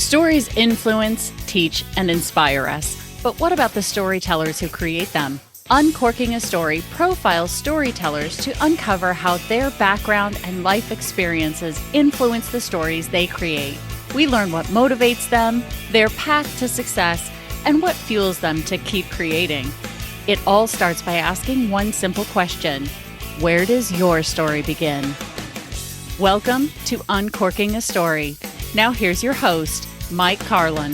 Stories influence, teach, and inspire us. But what about the storytellers who create them? Uncorking a Story profiles storytellers to uncover how their background and life experiences influence the stories they create. We learn what motivates them, their path to success, and what fuels them to keep creating. It all starts by asking one simple question: where does your story begin? Welcome to Uncorking a Story. Now here's your host, Mike Carlin.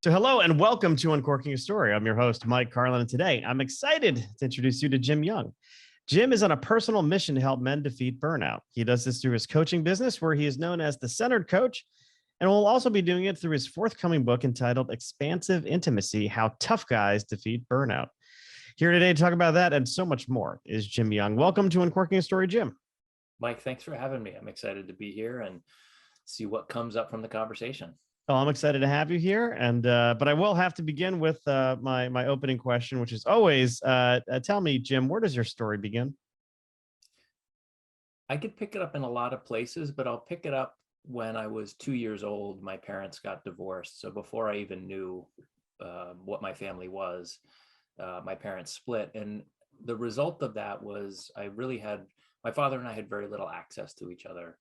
So hello and welcome to Uncorking a Story. I'm your host, Mike Carlin, and today I'm excited to introduce you to Jim Young. Jim is on a personal mission to help men defeat burnout. He does this through his coaching business, where he is known as the Centered Coach, and will also be doing it through his forthcoming book entitled Expansive Intimacy: How Tough Guys Defeat Burnout. Here today to talk about that and so much more is Jim Young. Welcome to Uncorking a Story, Jim. Mike, thanks for having me. I'm excited to be here and see what comes up from the conversation. Well, I'm excited to have you here, and but I will have to begin with my opening question, which is always, tell me, Jim, where does your story begin? I could pick it up in a lot of places, but I'll pick it up when I was 2 years old. My parents got divorced, so before I even knew what my family was, my parents split, and the result of that was my father and I had very little access to each other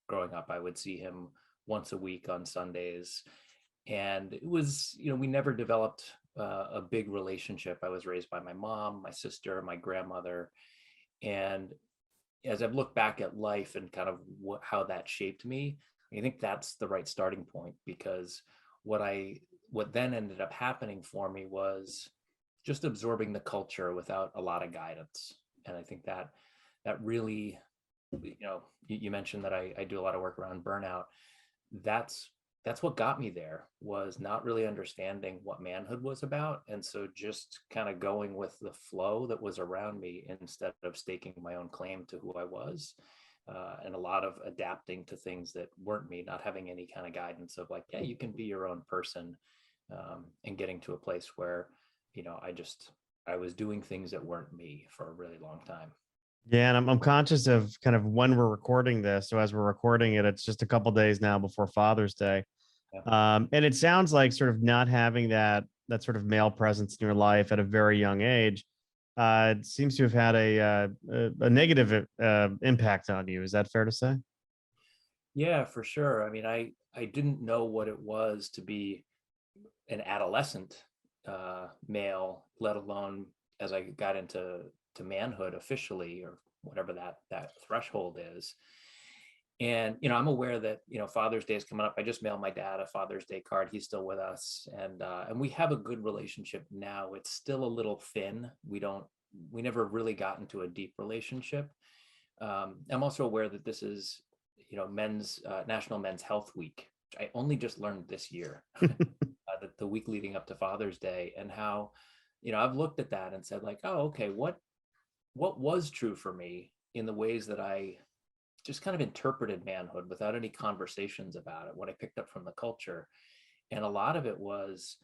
growing up. I would see him once a week on Sundays. And it was, we never developed a big relationship. I was raised by my mom, my sister, my grandmother. And as I've looked back at life and kind of how that shaped me, I think that's the right starting point, because what then ended up happening for me was just absorbing the culture without a lot of guidance. And I think that really, you mentioned that I do a lot of work around burnout. That's what got me there, was not really understanding what manhood was about. And so just kind of going with the flow that was around me instead of staking my own claim to who I was, and a lot of adapting to things that weren't me, not having any kind of guidance of like, yeah, you can be your own person, and getting to a place where, I was doing things that weren't me for a really long time. Yeah, and I'm conscious of kind of when we're recording this. So as we're recording it, it's just a couple days now before Father's Day. Yeah. And it sounds like sort of not having that sort of male presence in your life at a very young age, it seems to have had a negative impact on you. Is that fair to say? Yeah, for sure. I mean, I didn't know what it was to be an adolescent male, let alone as I got into manhood officially, or whatever that threshold is. And I'm aware that Father's Day is coming up. I just mailed my dad a Father's Day card. He's still with us, and we have a good relationship now. It's still a little thin. We never really got into a deep relationship. I'm also aware that this is men's National Men's Health Week, which I only just learned this year. The week leading up to Father's Day, and how I've looked at that and said, like, oh, okay, what was true for me in the ways that I just kind of interpreted manhood without any conversations about it, what I picked up from the culture. And a lot of it was,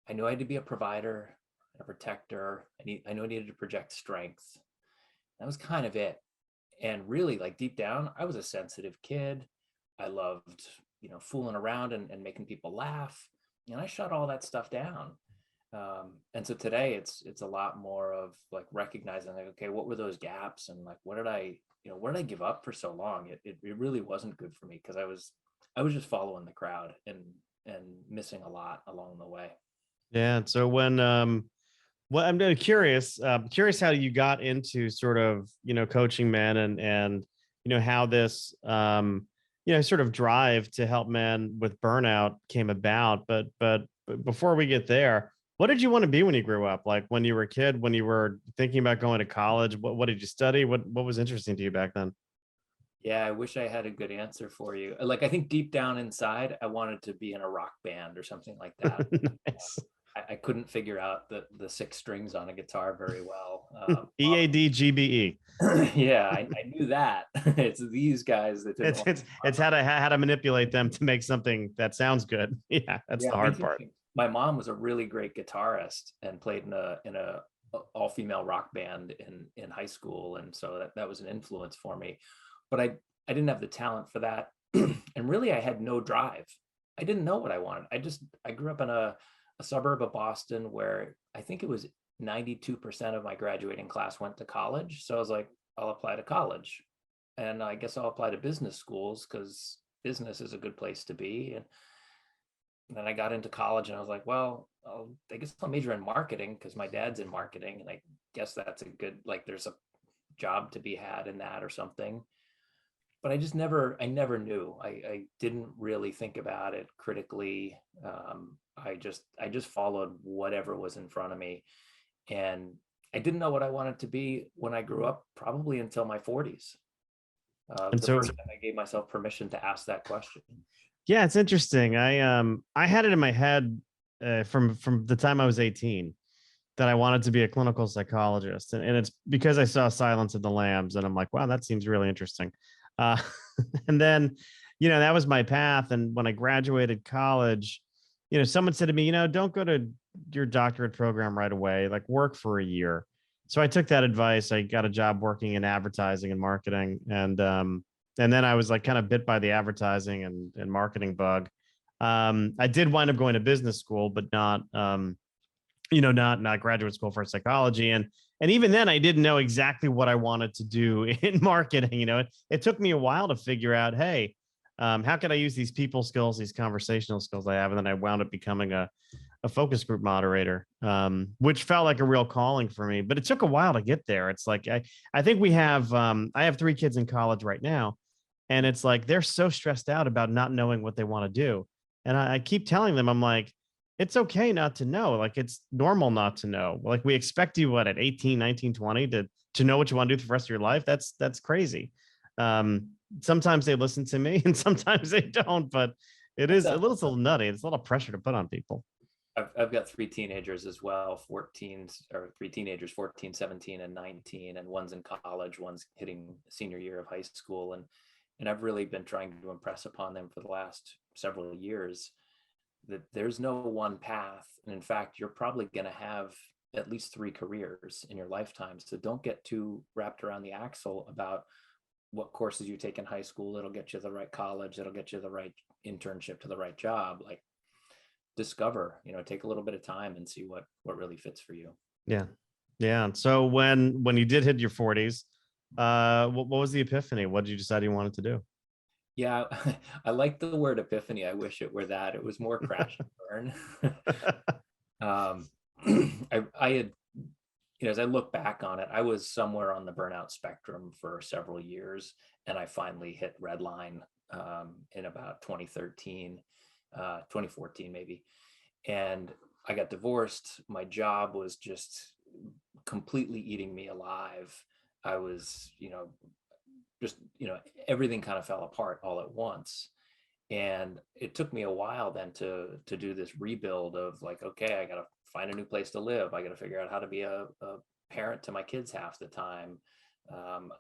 I knew I had to be a provider, a protector. I knew I needed to project strength. That was kind of it. And really, like, deep down, I was a sensitive kid. I loved fooling around and making people laugh. And I shut all that stuff down. And so today it's a lot more of like recognizing, like, okay, what were those gaps, and like, what did I give up for so long? It really wasn't good for me, because I was just following the crowd and missing a lot along the way. Yeah. So when well, I'm curious how you got into sort of coaching men and how this sort of drive to help men with burnout came about. But before we get there, what did you want to be when you grew up? Like when you were a kid, when you were thinking about going to college, what did you study? What was interesting to you back then? Yeah, I wish I had a good answer for you. Like, I think deep down inside, I wanted to be in a rock band or something like that. Nice. I couldn't figure out the six strings on a guitar very well. EADGBE. Yeah, I knew that. It's these guys that didn't. It's how to manipulate them to make something that sounds good. Yeah, that's the hard part. My mom was a really great guitarist and played in a all-female rock band in high school, and so that was an influence for me. But I didn't have the talent for that, and really I had no drive. I didn't know what I wanted. I grew up in a suburb of Boston where I think it was 92% of my graduating class went to college. So I was like, I'll apply to college, and I guess I'll apply to business schools because business is a good place to be. And then I got into college and I was like, well, I guess I'll major in marketing because my dad's in marketing. And I guess that's a good, like, there's a job to be had in that or something. But I never knew. I didn't really think about it critically. I just followed whatever was in front of me. And I didn't know what I wanted to be when I grew up, probably until my 40s. And the so, first time I gave myself permission to ask that question. yeah, it's interesting. I had it in my head from the time I was 18 that I wanted to be a clinical psychologist, and it's because I saw Silence of the Lambs, and I'm like, wow, that seems really interesting. Uh, and then, that was my path. And when I graduated college, someone said to me, don't go to your doctorate program right away, like work for a year. So I took that advice. I got a job working in advertising and marketing, and then I was like kind of bit by the advertising and marketing bug. I did wind up going to business school, but not not graduate school for psychology. And even then I didn't know exactly what I wanted to do in marketing. It took me a while to figure out, hey, how can I use these people skills, these conversational skills I have? And then I wound up becoming a focus group moderator, which felt like a real calling for me, but it took a while to get there. It's like, I think I have 3 kids in college right now, and it's like, they're so stressed out about not knowing what they want to do. And I keep telling them, I'm like, it's okay not to know. Like, it's normal not to know. Like, we expect you at 18, 19, 20 to know what you want to do for the rest of your life. That's crazy. Sometimes they listen to me and sometimes they don't, but it's a little nutty. It's a little pressure to put on people. I've got 3 teenagers as well, 3 teenagers, 14, 17, and 19, and one's in college, one's hitting senior year of high school. And I've really been trying to impress upon them for the last several years that there's no one path. And in fact, you're probably going to have at least 3 careers in your lifetime. So don't get too wrapped around the axle about what courses you take in high school. It'll get you the right college. It'll get you the right internship to the right job. Like, discover, take a little bit of time and see what really fits for you. Yeah. So when you did hit your 40s, what was the epiphany? What did you decide you wanted to do? Yeah, I like the word epiphany. I wish it were that. It was more crash and burn. I had, as I look back on it, I was somewhere on the burnout spectrum for several years, and I finally hit red line in about 2013, 2014 maybe. And I got divorced. My job was just completely eating me alive. I was, everything kind of fell apart all at once. And it took me a while then to do this rebuild of like, okay, I got to find a new place to live. I got to figure out how to be a parent to my kids half the time.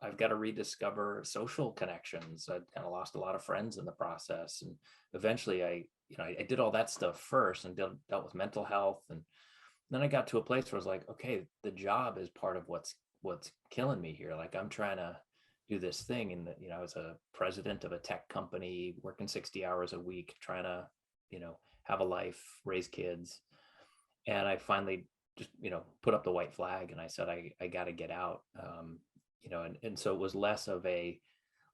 I've got to rediscover social connections. I kind of lost a lot of friends in the process. And eventually I did all that stuff first and dealt with mental health. And then I got to a place where I was like, okay, the job is part of what's killing me here. Like, I'm trying to do this thing. And I was a president of a tech company, working 60 hours a week, trying to, have a life, raise kids. And I finally just, put up the white flag and I said, I got to get out. And so it was less of a,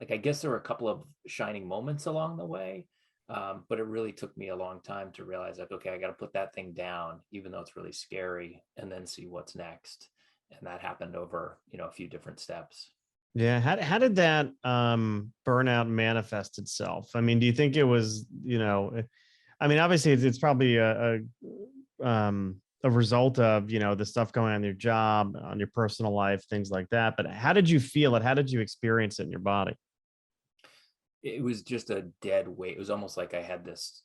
like, I guess there were a couple of shining moments along the way. But it really took me a long time to realize, like, okay, I got to put that thing down, even though it's really scary, and then see what's next. And that happened over, a few different steps. Yeah. How did that burnout manifest itself? I mean, do you think it was, obviously it's probably a result of, the stuff going on in your job, on your personal life, things like that. But how did you feel it? How did you experience it in your body? It was just a dead weight. It was almost like I had this,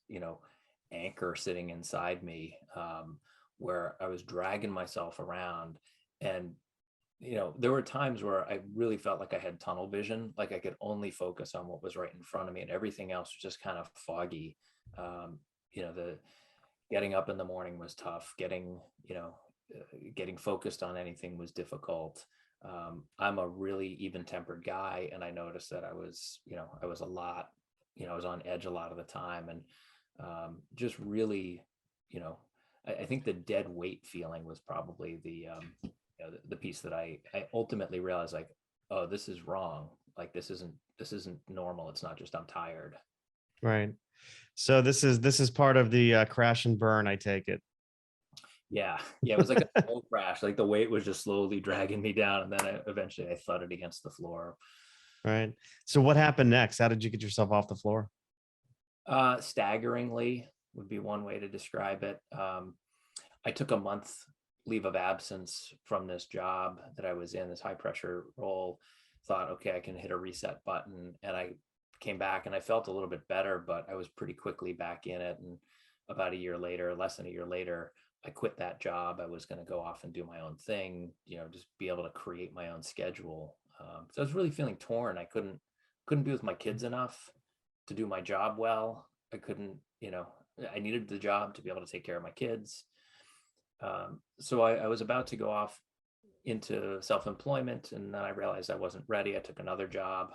anchor sitting inside me, where I was dragging myself around. And, there were times where I really felt like I had tunnel vision, like I could only focus on what was right in front of me and everything else was just kind of foggy. The getting up in the morning was tough. Getting, getting focused on anything was difficult. I'm a really even-tempered guy, and I noticed that I was a lot, I was on edge a lot of the time, and just really, I think the dead weight feeling was probably the piece that I ultimately realized, like, oh, this is wrong. Like, this isn't normal. It's not just I'm tired. Right. So this is part of the crash and burn, I take it. Yeah. It was like a slow crash. Like the weight was just slowly dragging me down, and then eventually I thudded against the floor. Right. So what happened next? How did you get yourself off the floor? Staggeringly would be one way to describe it. I took a month leave of absence from this job that I was in, this high pressure role. Thought, okay, I can hit a reset button, and I came back and I felt a little bit better, but I was pretty quickly back in it. And about a year later, less than a year later, I quit that job. I was going to go off and do my own thing, just be able to create my own schedule. So I was really feeling torn. I couldn't be with my kids enough to do my job well. I couldn't, I needed the job to be able to take care of my kids. So I was about to go off into self-employment, and then I realized I wasn't ready. I took another job,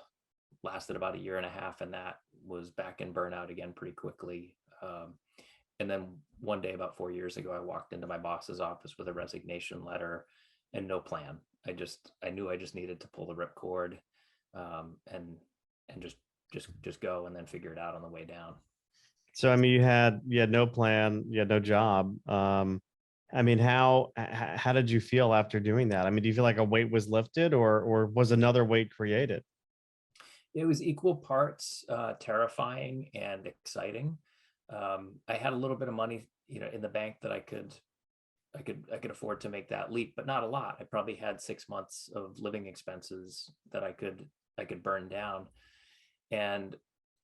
lasted about a year and a half, and that was back in burnout again pretty quickly. And then one day about 4 years ago, I walked into my boss's office with a resignation letter and no plan. I knew I just needed to pull the ripcord, and just go and then figure it out on the way down. So I mean, you had no plan, you had no job. I mean, how did you feel after doing that? I mean, do you feel like a weight was lifted, or was another weight created? It was equal parts terrifying and exciting. I had a little bit of money, in the bank that I could afford to make that leap, but not a lot. I probably had 6 months of living expenses that I could burn down. And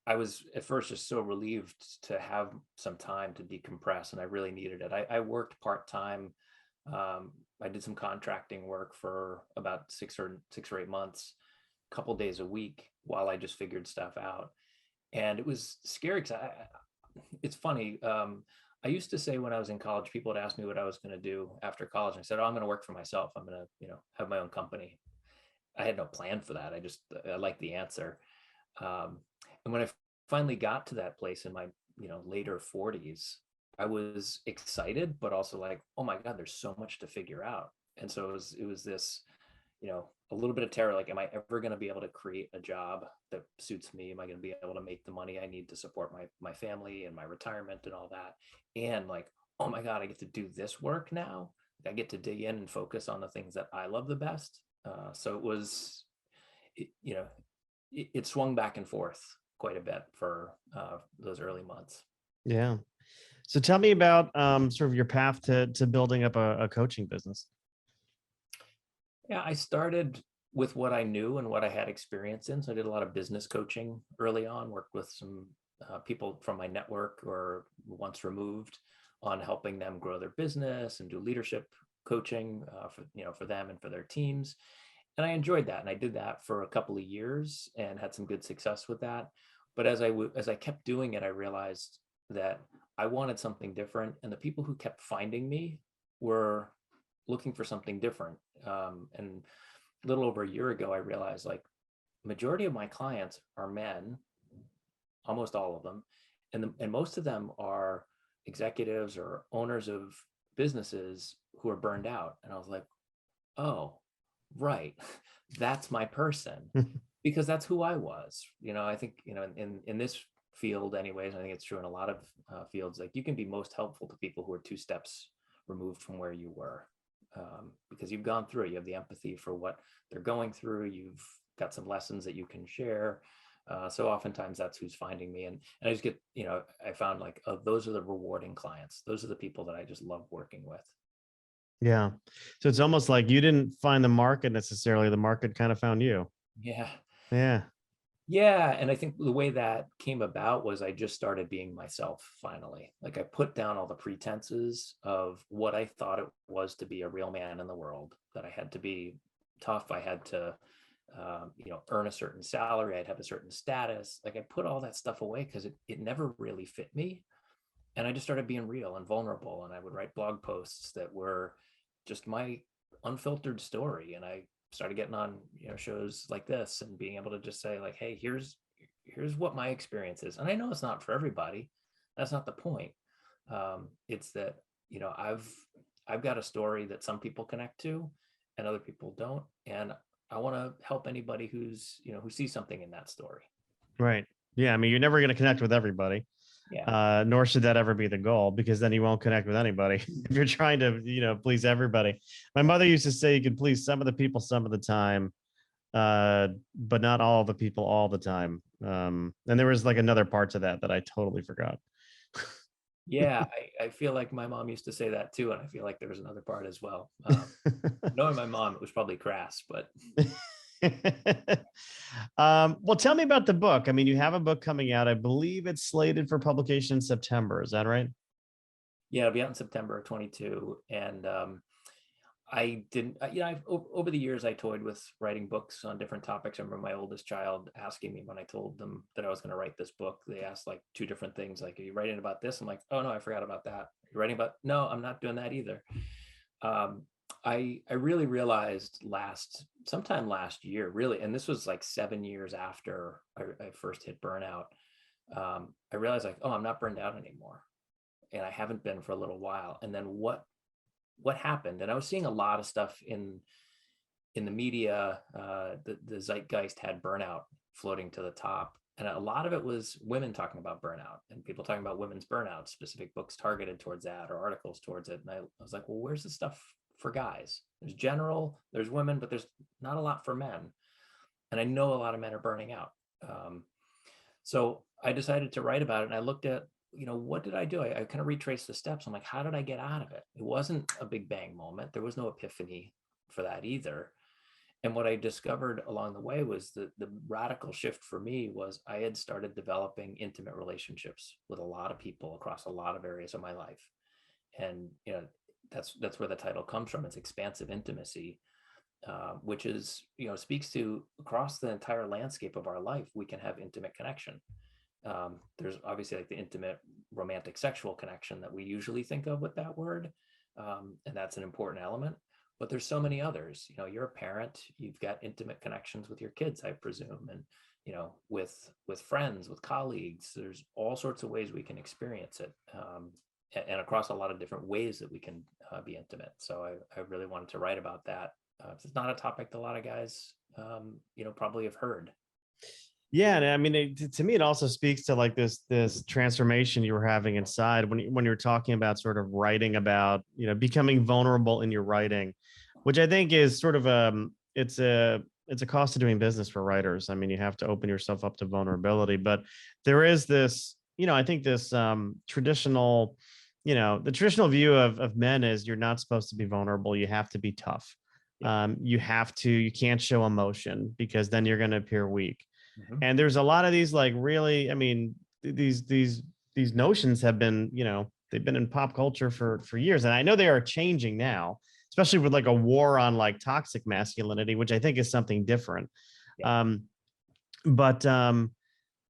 I was at first just so relieved to have some time to decompress, and I really needed it. I worked part-time. I did some contracting work for about 6 or 8 months, a couple days a week, while I just figured stuff out. And it was scary because it's funny. I used to say when I was in college, people would ask me what I was going to do after college. And I said, oh, I'm going to work for myself. I'm going to, have my own company. I had no plan for that. I liked the answer. And when I finally got to that place in my, later 40s, I was excited, but also like, oh my God, there's so much to figure out. And so it was this, a little bit of terror. Like, am I ever going to be able to create a job that suits me? Am I going to be able to make the money I need to support my family and my retirement and all that? And like, oh my God, I get to do this work now. I get to dig in and focus on the things that I love the best. So it was, it swung back and forth quite a bit for those early months. Yeah. So tell me about sort of your path to building up a coaching business. Yeah, I started with what I knew and what I had experience in. So I did a lot of business coaching early on, worked with some people from my network or once removed on helping them grow their business, and do leadership coaching for them and for their teams. And I enjoyed that. And I did that for a couple of years and had some good success with that. But as I kept doing it, I realized that I wanted something different. And the people who kept finding me were looking for something different. And a little over a year ago, I realized, like, majority of my clients are men, almost all of them. And most of them are executives or owners of businesses who are burned out. And I was like, oh, right, that's my person, because that's who I was. I think, in this field anyways, I think it's true in a lot of fields, like, you can be most helpful to people who are 2 steps removed from where you were, because you've gone through it. You have the empathy for what they're going through. You've got some lessons that you can share. So oftentimes that's who's finding me. And I just get, I found, like, oh, those are the rewarding clients. Those are the people that I just love working with. Yeah. So it's almost like you didn't find the market necessarily. The market kind of found you. Yeah. Yeah. Yeah. And I think the way that came about was I just started being myself finally. Like, I put down all the pretenses of what I thought it was to be a real man in the world, that I had to be tough. I had to, earn a certain salary. I'd have a certain status. Like, I put all that stuff away because it never really fit me. And I just started being real and vulnerable. And I would write blog posts that were just my unfiltered story. And I started getting on, shows like this and being able to just say like, hey, here's what my experience is. And I know it's not for everybody. That's not the point. It's that, I've got a story that some people connect to and other people don't. And I want to help anybody who's, who sees something in that story. Right. Yeah. I mean, you're never going to connect with everybody. Yeah. Nor should that ever be the goal, because then you won't connect with anybody if you're trying to, please everybody. My mother used to say you can please some of the people some of the time, but not all the people all the time. And there was like another part to that I totally forgot. Yeah, I feel like my mom used to say that too, and I feel like there was another part as well. Knowing my mom, it was probably crass, but well, tell me about the book. I mean, you have a book coming out. I believe it's slated for publication in September. Is that right? yeah, it'll be out in September of 22. And I didn't, over the years, I toyed with writing books on different topics. I remember my oldest child asking me when I told them that I was going to write this book. They asked like two different things, like, are you writing about this? I'm like, oh no, I forgot about that. You're writing about, no, I'm not doing that either. I really realized sometime last year, really, and this was like 7 years after I first hit burnout. I realized like, oh, I'm not burned out anymore. And I haven't been for a little while. And then what happened? And I was seeing a lot of stuff in the media. The zeitgeist had burnout floating to the top. And a lot of it was women talking about burnout and people talking about women's burnout, specific books targeted towards that or articles towards it. And I was like, well, where's the stuff for guys? There's general, there's women, but there's not a lot for men. And I know a lot of men are burning out. So I decided to write about it. And I looked at, what did I do? I kind of retraced the steps. I'm like, how did I get out of it? It wasn't a big bang moment. There was no epiphany for that either. And what I discovered along the way was the radical shift for me was I had started developing intimate relationships with a lot of people across a lot of areas of my life. And, that's where the title comes from. It's Expansive Intimacy, which is, speaks to across the entire landscape of our life, we can have intimate connection. There's obviously like the intimate romantic sexual connection that we usually think of with that word. And that's an important element. But there's so many others. You're a parent, you've got intimate connections with your kids, I presume, and with friends, with colleagues. There's all sorts of ways we can experience it, and across a lot of different ways that we can be intimate. So I really wanted to write about that. It's not a topic that a lot of guys, probably have heard. Yeah, and I mean, to me, it also speaks to like this transformation you were having inside when you're talking about sort of writing about becoming vulnerable in your writing, which I think is sort of it's a cost of doing business for writers. I mean, you have to open yourself up to vulnerability, but there is this I think this traditional the traditional view of men is you're not supposed to be vulnerable. You have to be tough. Yeah. You can't show emotion because then you're going to appear weak. Mm-hmm. And there's a lot of these like really, I mean, these notions have been, they've been in pop culture for years. And I know they are changing now, especially with like a war on like toxic masculinity, which I think is something different. Yeah.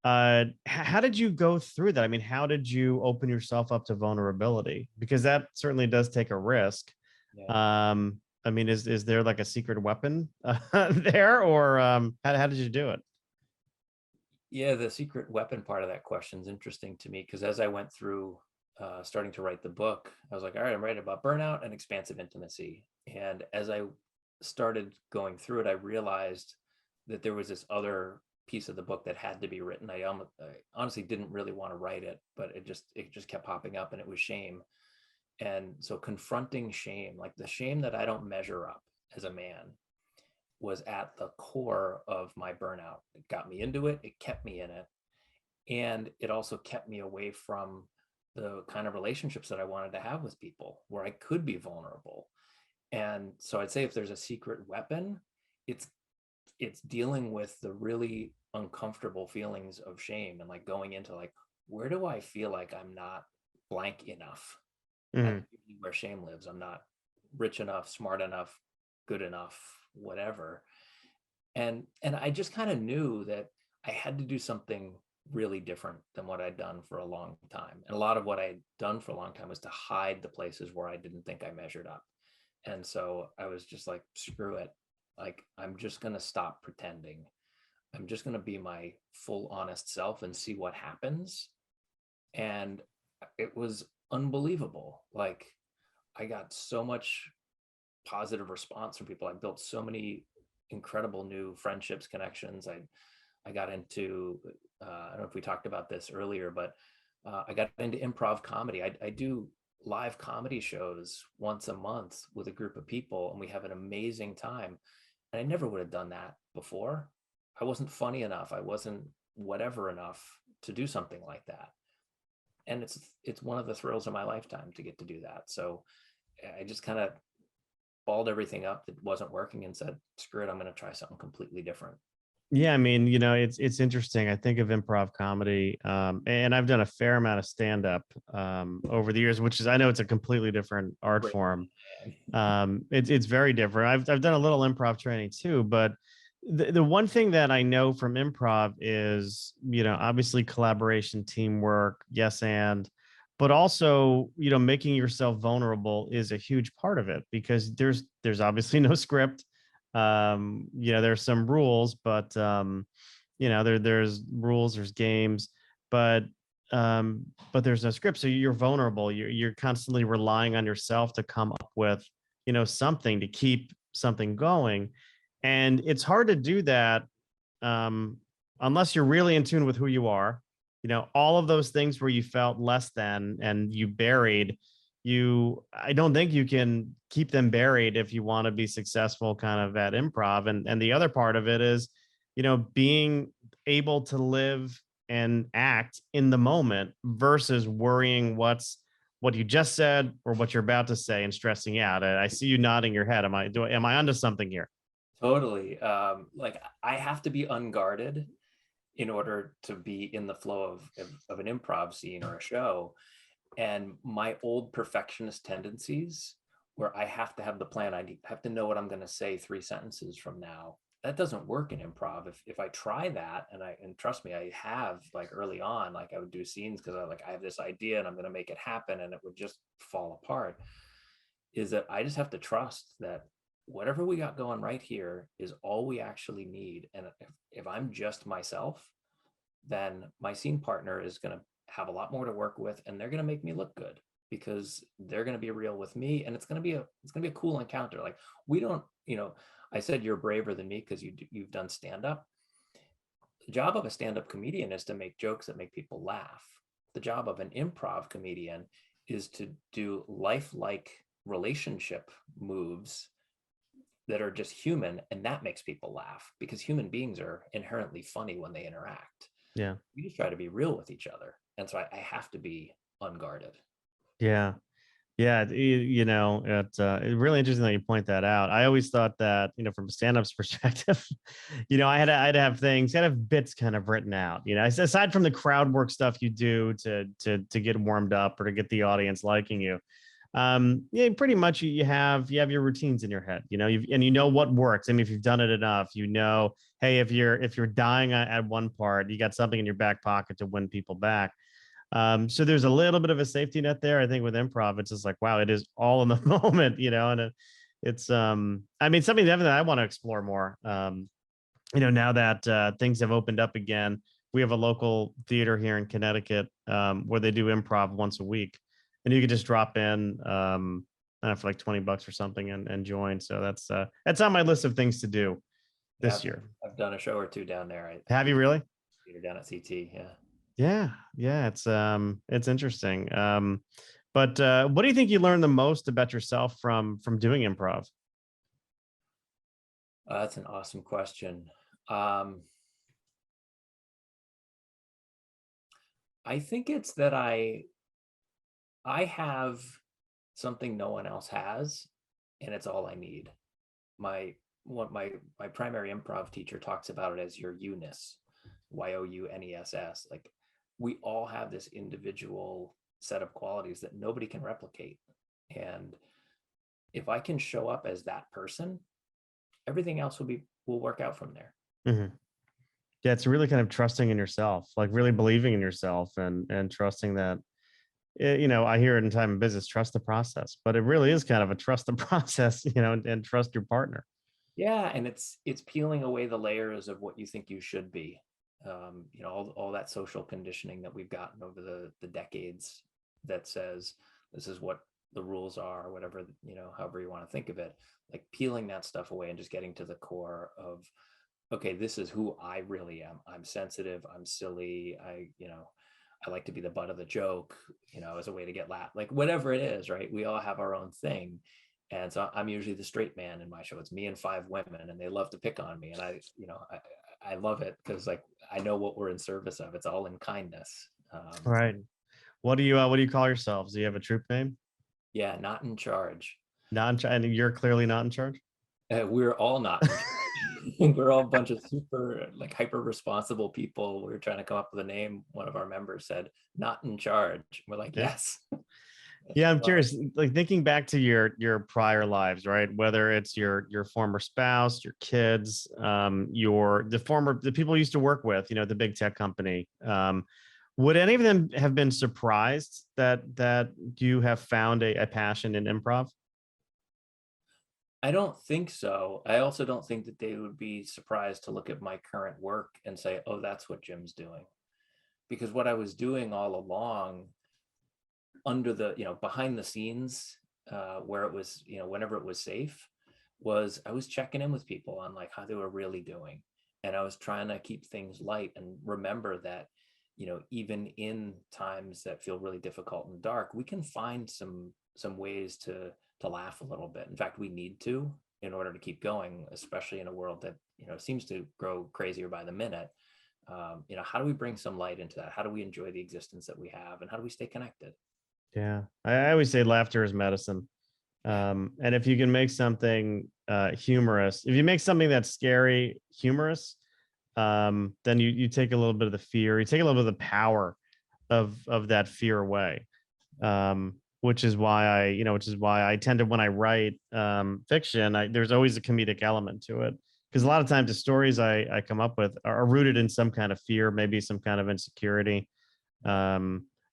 How did you go through that? I mean, how did you open yourself up to vulnerability? Because that certainly does take a risk. Yeah. I mean, is there like a secret weapon there, or how did you do it? Yeah, the secret weapon part of that question is interesting to me because as I went through starting to write the book, I was like, all right, I'm writing about burnout and expansive intimacy. And as I started going through it, I realized that there was this other piece of the book that had to be written. I honestly didn't really want to write it, but it just kept popping up, and it was shame. And so confronting shame, like the shame that I don't measure up as a man, was at the core of my burnout. It got me into it. It kept me in it. And it also kept me away from the kind of relationships that I wanted to have with people where I could be vulnerable. And so I'd say if there's a secret weapon, it's dealing with the really uncomfortable feelings of shame and like going into like, where do I feel like I'm not blank enough? Mm-hmm. Where shame lives. I'm not rich enough, smart enough, good enough, whatever. And I just kind of knew that I had to do something really different than what I'd done for a long time. And a lot of what I had done for a long time was to hide the places where I didn't think I measured up. And so I was just like, screw it. Like, I'm just going to stop pretending. I'm just going to be my full honest self and see what happens. And it was unbelievable. Like, I got so much positive response from people. I built so many incredible new friendships, connections. I got into, I don't know if we talked about this earlier, but I got into improv comedy. I do live comedy shows once a month with a group of people, and we have an amazing time. And I never would have done that before. I wasn't funny enough. I wasn't whatever enough to do something like that. And it's one of the thrills of my lifetime to get to do that. So I just kind of balled everything up that wasn't working and said, screw it, I'm going to try something completely different. Yeah, I mean, it's interesting. I think of improv comedy, and I've done a fair amount of stand-up over the years, which is, I know it's a completely different art Great. form. It's very different. I've done a little improv training too, but the one thing that I know from improv is, obviously collaboration, teamwork, yes, but also, making yourself vulnerable is a huge part of it, because there's obviously no script. There's some rules, but there's rules, there's games, but there's no script. So you're vulnerable. You're constantly relying on yourself to come up with, something to keep something going. And it's hard to do that unless you're really in tune with who you are. All of those things where you felt less than and you buried, I don't think you can keep them buried if you want to be successful kind of at improv. And the other part of it is, being able to live and act in the moment versus worrying what you just said or what you're about to say and stressing out. I see you nodding your head. Am I onto something here? Totally. Like, I have to be unguarded in order to be in the flow of an improv scene or a show. And my old perfectionist tendencies, where I have to have the plan, I have to know what I'm going to say 3 sentences from now, that doesn't work in improv. If I try that, and trust me, I have, like, early on, like, I would do scenes because I have this idea and I'm going to make it happen, and it would just fall apart. Is that I just have to trust that whatever we got going right here is all we actually need. And if I'm just myself, then my scene partner is going to have a lot more to work with, and they're going to make me look good because they're going to be real with me, and it's going to be a cool encounter. Like, we don't, I said you're braver than me because you've done stand-up. The job of a stand-up comedian is to make jokes that make people laugh. The job of an improv comedian is to do lifelike relationship moves that are just human, and that makes people laugh because human beings are inherently funny when they interact. Yeah. We just try to be real with each other. And so I have to be unguarded. Yeah. Yeah. It's really interesting that you point that out. I always thought that, from a stand-up's perspective, I'd have things, I'd have bits kind of written out, aside from the crowd work stuff you do to get warmed up or to get the audience liking you. Yeah, pretty much you have your routines in your head, and what works. I mean, if you've done it enough, hey, if you're dying at one part, you got something in your back pocket to win people back. So there's a little bit of a safety net there. I think with improv, it's just like, wow, it is all in the moment, and it's, I mean, something definitely that I want to explore more. Now that things have opened up again, we have a local theater here in Connecticut where they do improv once a week. And you could just drop in I don't know, for like $20 or something and join. So that's on my list of things to do this year. I've done a show or two down there. Have you really? You're down at CT, yeah. Yeah. It's interesting. But what do you think you learned the most about yourself from doing improv? That's an awesome question. I think it's that I have something no one else has, and it's all I need. My primary improv teacher talks about it as your youness, youness. Like, we all have this individual set of qualities that nobody can replicate. And if I can show up as that person, everything else will work out from there. Mm-hmm. Yeah, it's really kind of trusting in yourself, like really believing in yourself and trusting that I hear it in time in business, trust the process, but it really is kind of a trust the process, and trust your partner. Yeah, and it's peeling away the layers of what you think you should be. All that social conditioning that we've gotten over the decades that says this is what the rules are, whatever, however you want to think of it, like peeling that stuff away and just getting to the core of, okay, this is who I really am. I'm sensitive, I'm silly, I like to be the butt of the joke, as a way to get laughed, like whatever it is, right? We all have our own thing. And so I'm usually the straight man in my show. It's me and 5 women, and they love to pick on me. And I love it because, like, I know what we're in service of. It's all in kindness. Right. What do you call yourselves? Do you have a troop name? Yeah, not in charge. Not in charge, and you're clearly not in charge. We're all not in charge. We're all a bunch of super, like, hyper responsible people. We were trying to come up with a name. One of our members said, "Not in charge." We're like, Yeah. yes. Yeah, I'm curious, like thinking back to your prior lives, right? Whether it's your former spouse, your kids, the people you used to work with, the big tech company. Would any of them have been surprised that you have found a passion in improv? I don't think so. I also don't think that they would be surprised to look at my current work and say, "Oh, that's what Jim's doing." Because what I was doing all along, under the, behind the scenes, where it was, whenever it was safe, was I was checking in with people on, like, how they were really doing. And I was trying to keep things light and remember that, even in times that feel really difficult and dark, we can find some ways to laugh a little bit. In fact, we need to, in order to keep going, especially in a world that, seems to grow crazier by the minute. How do we bring some light into that? How do we enjoy the existence that we have, and how do we stay connected? Yeah, I always say laughter is medicine. And if you can make something humorous, if you make something that's scary humorous, then you take a little bit of the fear, you take a little bit of the power of that fear away. Which is why I tend to, when I write fiction, there's always a comedic element to it, because a lot of times the stories I come up with are rooted in some kind of fear, maybe some kind of insecurity.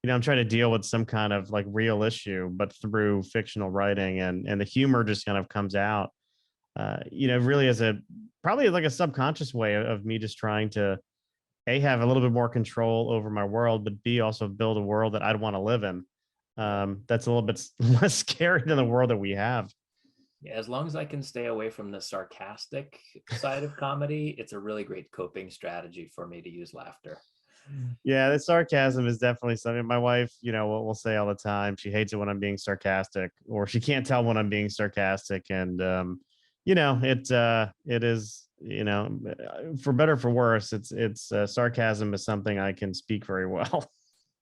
I'm trying to deal with some kind of like real issue, but through fictional writing, and the humor just kind of comes out, really as probably like a subconscious way of me just trying to have a little bit more control over my world, but B, also build a world that I'd want to live in. That's a little bit less scary than the world that we have. Yeah, as long as I can stay away from the sarcastic side of comedy, it's a really great coping strategy for me to use laughter. Yeah, the sarcasm is definitely something my wife, will say all the time. She hates it when I'm being sarcastic, or she can't tell when I'm being sarcastic. And, it is, for better or for worse, it's sarcasm is something I can speak very well.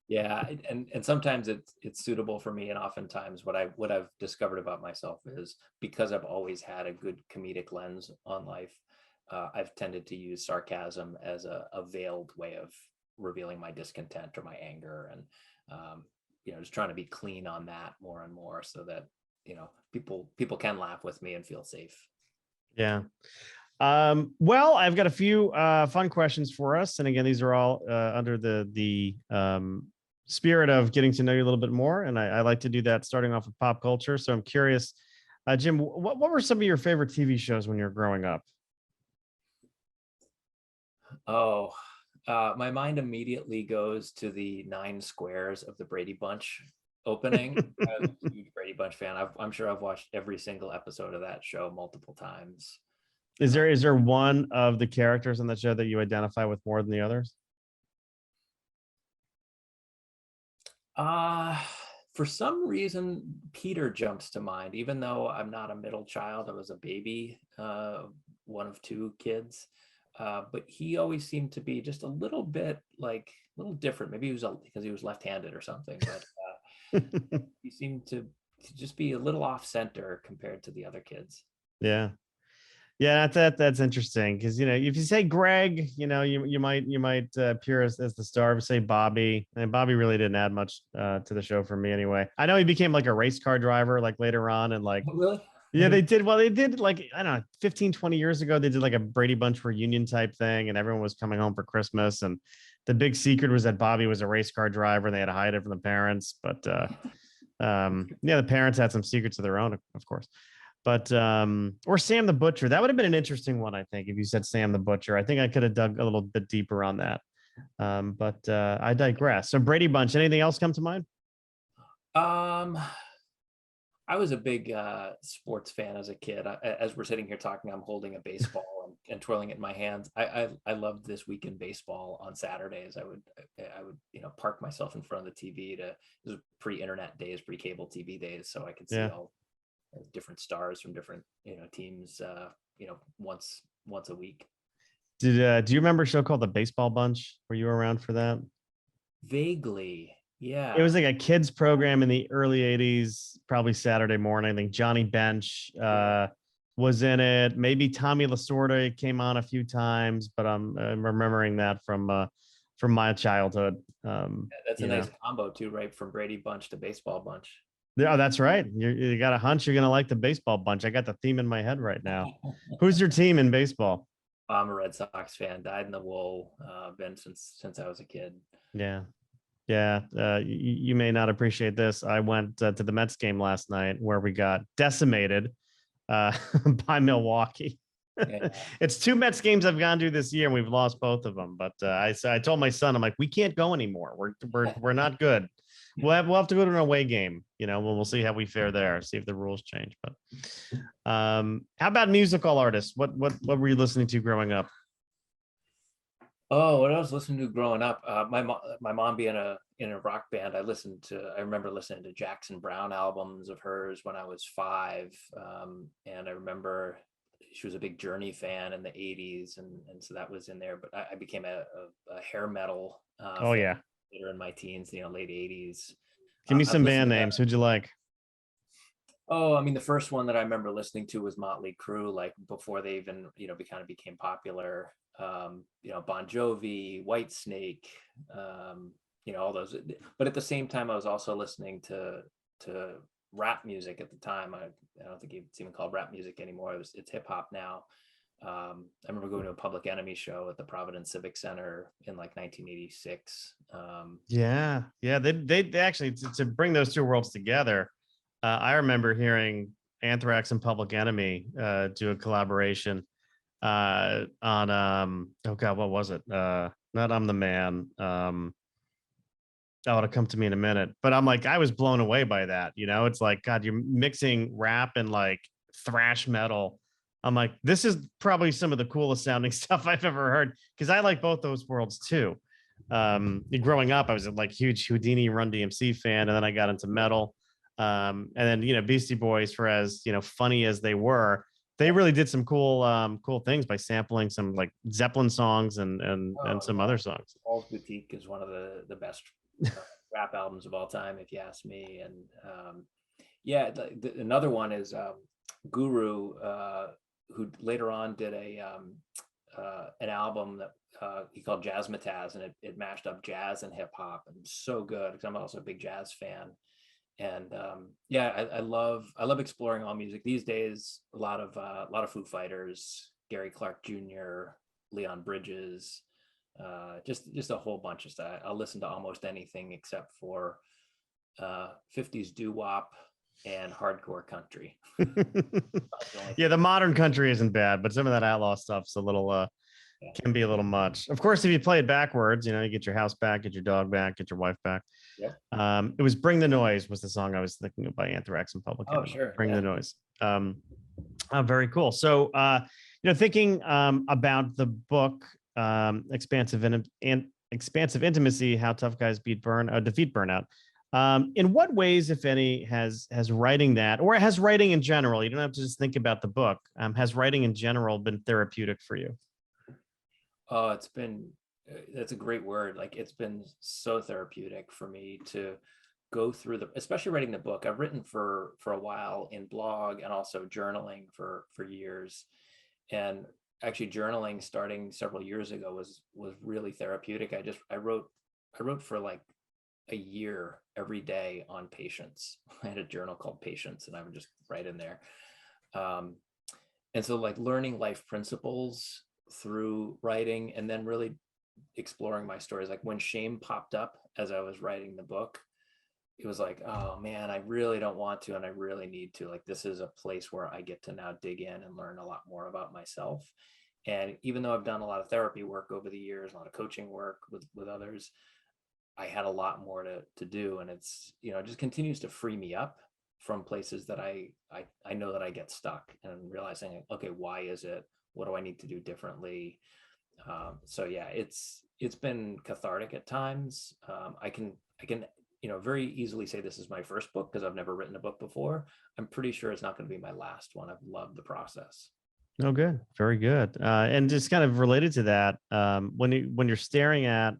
Yeah, and sometimes it's suitable for me, and oftentimes what I've discovered about myself is, because I've always had a good comedic lens on life, I've tended to use sarcasm as a veiled way of revealing my discontent or my anger, and just trying to be clean on that more and more, so that people can laugh with me and feel safe. Yeah. Well, I've got a few fun questions for us, and again, these are all under the spirit of getting to know you a little bit more, and I like to do that starting off with pop culture. So I'm curious, Jim, what were some of your favorite TV shows when you were growing up? Oh, my mind immediately goes to the 9 squares of the Brady Bunch opening. I'm a huge Brady Bunch fan. I'm sure I've watched every single episode of that show multiple times. Is there one of the characters on the show that you identify with more than the others? For some reason, Peter jumps to mind, even though I'm not a middle child. I was a baby, one of 2 kids. But he always seemed to be just a little bit, like, a little different. Maybe he was because he was left-handed or something, but he seemed to just be a little off center compared to the other kids. Yeah. Yeah, that's interesting, because if you say Greg, you might appear as the star. Say Bobby, and Bobby really didn't add much to the show for me anyway. I know he became like a race car driver like later on, and like Oh, really? Yeah, they did. Well, they did like, I don't know, 15, 20 years ago, they did like a Brady Bunch reunion type thing, and everyone was coming home for Christmas. And the big secret was that Bobby was a race car driver and they had to hide it from the parents. But yeah, the parents had some secrets of their own, of course. But or Sam the Butcher. That would have been an interesting one, I think, if you said Sam the Butcher. I think I could have dug a little bit deeper on that. But I digress. So Brady Bunch, anything else come to mind? Um, I was a big sports fan as a kid. As we're sitting here talking, I'm holding a baseball and twirling it in my hands. I loved This Week in Baseball on Saturdays. I would park myself in front of the TV to, this was pre-internet days, pre-cable TV days, so I could see Yeah. all different stars from different teams once a week. Do you remember a show called The Baseball Bunch? Were you around for that? Vaguely, yeah. It was like a kids program in the early 80s, probably Saturday morning. I think Johnny Bench was in it. Maybe Tommy Lasorda came on a few times, but I'm remembering that from my childhood. That's a nice combo too, right? From Brady Bunch to Baseball Bunch. Yeah, that's right. You got a hunch you're gonna like the Baseball Bunch. I got the theme in my head right now. Who's your team in baseball? I'm a Red Sox fan. Dyed in the wool. Been since I was a kid. Yeah. Yeah, you may not appreciate this. I went to the Mets game last night where we got decimated by Milwaukee. Yeah. It's 2 Mets games I've gone to this year, and we've lost both of them. But I told my son, I'm like, we can't go anymore. We're not good. We'll have to go to an away game. We'll see how we fare there. See if the rules change. But how about musical artists? What were you listening to growing up? Oh, what I was listening to growing up, my mom being in a rock band, I remember listening to Jackson Browne albums of hers when I was 5, and I remember she was a big Journey fan in the 80s, and so that was in there. But I became a hair metal Oh yeah, later in my teens, late 80s. Give me some band names. Who'd you like? Oh, I mean, the first one that I remember listening to was Motley Crue, like before they even, kind of became popular. Bon Jovi, Whitesnake, all those. But at the same time, I was also listening to rap music at the time. I don't think it's even called rap music anymore. It's hip hop now. I remember going to a Public Enemy show at the Providence Civic Center in like 1986. Yeah. They actually, to bring those two worlds together. I remember hearing Anthrax and Public Enemy do a collaboration on oh god, what was it? Not I'm the Man. It'll come to me in a minute. But I'm like, I was blown away by that. It's like, God, you're mixing rap and like thrash metal. I'm like, this is probably some of the coolest sounding stuff I've ever heard, because I like both those worlds too. Growing up, I was a like huge Houdini Run DMC fan, and then I got into metal. And then Beastie Boys, for as funny as they were, they really did some cool things by sampling some like Zeppelin songs and some other songs. Paul's Boutique is one of the best rap albums of all time, if you ask me. And another one is Guru, who later on did an album that he called Jazzmatazz, and it mashed up jazz and hip hop, and so good because I'm also a big jazz fan. And I love exploring all music these days. A lot of Foo Fighters, Gary Clark Jr., Leon Bridges, just a whole bunch of stuff. I'll listen to almost anything except for 50s doo-wop and hardcore country. Yeah, the modern country isn't bad, but some of that outlaw stuff's a little can be a little much. Of course, if you play it backwards, you get your house back, get your dog back, get your wife back. Yeah. It was "Bring the Noise" was the song I was thinking of by Anthrax and Public Enemy. Sure. Bring the Noise. Very cool. So, thinking about the book, Expansive Intimacy: How Tough Guys Defeat Burnout. In what ways, if any, has writing that, or has writing in general, you don't have to just think about the book, has writing in general been therapeutic for you? Oh, that's a great word. Like, it's been so therapeutic for me to go through especially writing the book. I've written for a while in blog and also journaling for years. And actually journaling starting several years ago was really therapeutic. I wrote for like a year every day on patience. I had a journal called Patience, and I would just write in there. And so like learning life principles through writing, and then really exploring my stories. Like when shame popped up as I was writing the book, it was like, oh man, I really don't want to, and I really need to. Like, this is a place where I get to now dig in and learn a lot more about myself. And even though I've done a lot of therapy work over the years, a lot of coaching work with others, I had a lot more to do. And it's, it just continues to free me up from places that I know that I get stuck, and realizing, okay, why is it? What do I need to do differently? So yeah, it's been cathartic at times. I can very easily say this is my first book because I've never written a book before. I'm pretty sure it's not going to be my last one. I've loved the process. Oh, good. Very good. And just kind of related to that, when you're staring at,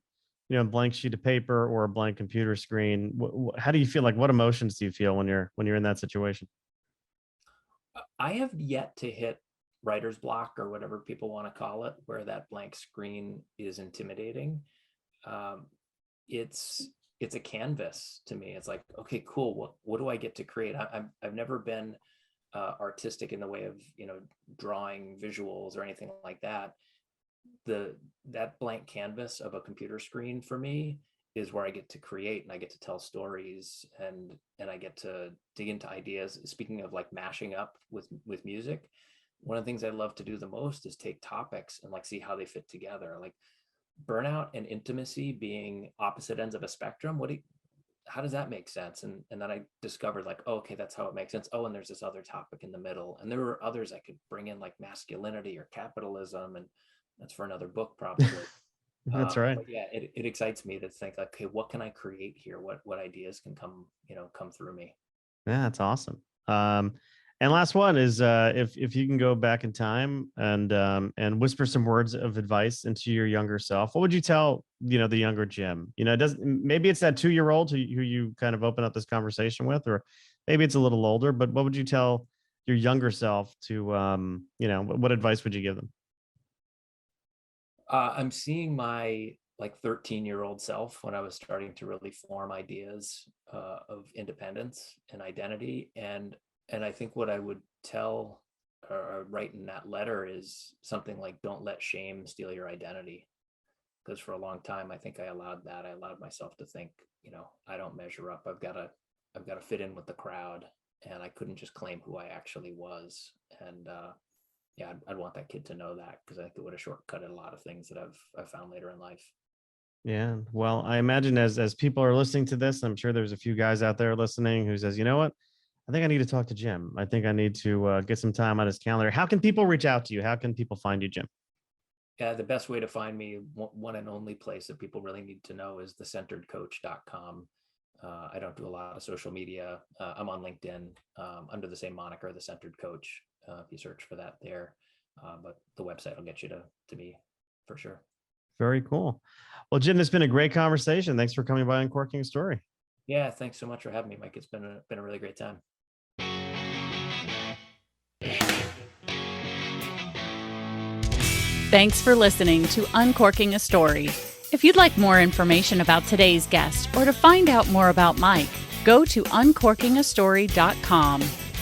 a blank sheet of paper or a blank computer screen, how do you feel? Like, what emotions do you feel when you're in that situation? I have yet to hit writer's block, or whatever people want to call it, where that blank screen is intimidating. It's a canvas to me. It's like, okay, cool. What do I get to create? I've never been artistic in the way of, drawing visuals or anything like that. That blank canvas of a computer screen for me is where I get to create, and I get to tell stories, and I get to dig into ideas. Speaking of like mashing up with music, one of the things I love to do the most is take topics and like see how they fit together. Like burnout and intimacy being opposite ends of a spectrum. How does that make sense? And then I discovered like, oh, okay, that's how it makes sense. Oh, and there's this other topic in the middle. And there were others I could bring in, like masculinity or capitalism, and that's for another book probably. That's right. But yeah, it excites me to think like, okay, what can I create here? What ideas can come through me? Yeah, that's awesome. And last one is, if you can go back in time and whisper some words of advice into your younger self, what would you tell, the younger Jim? It doesn't, maybe it's that 2-year-old who you kind of open up this conversation with, or maybe it's a little older, but what would you tell your younger self to, what advice would you give them? I'm seeing my like 13-year-old self when I was starting to really form ideas of independence and identity. And I think what I would tell or write in that letter is something like, don't let shame steal your identity. Because for a long time, I think I allowed myself to think, I don't measure up. I've got to fit in with the crowd, and I couldn't just claim who I actually was. And yeah, I'd want that kid to know that, because I think it would have shortcutted a lot of things that I've found later in life. Yeah. Well, I imagine as people are listening to this, I'm sure there's a few guys out there listening who says, you know what? I think I need to talk to Jim. I think I need to get some time on his calendar. How can people reach out to you? How can people find you, Jim? Yeah, the best way to find me, one and only place that people really need to know, is thecenteredcoach.com. I don't do a lot of social media. I'm on LinkedIn under the same moniker, The Centered Coach, if you search for that there. But the website will get you to me for sure. Very cool. Well, Jim, it's been a great conversation. Thanks for coming by Uncorking a Story. Yeah, thanks so much for having me, Mike. It's been a really great time. Thanks for listening to Uncorking a Story. If you'd like more information about today's guest, or to find out more about Mike, go to uncorkingastory.com.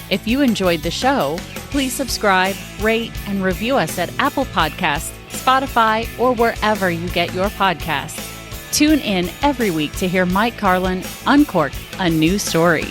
If you enjoyed the show, please subscribe, rate, and review us at Apple Podcasts, Spotify, or wherever you get your podcasts. Tune in every week to hear Mike Carlin uncork a new story.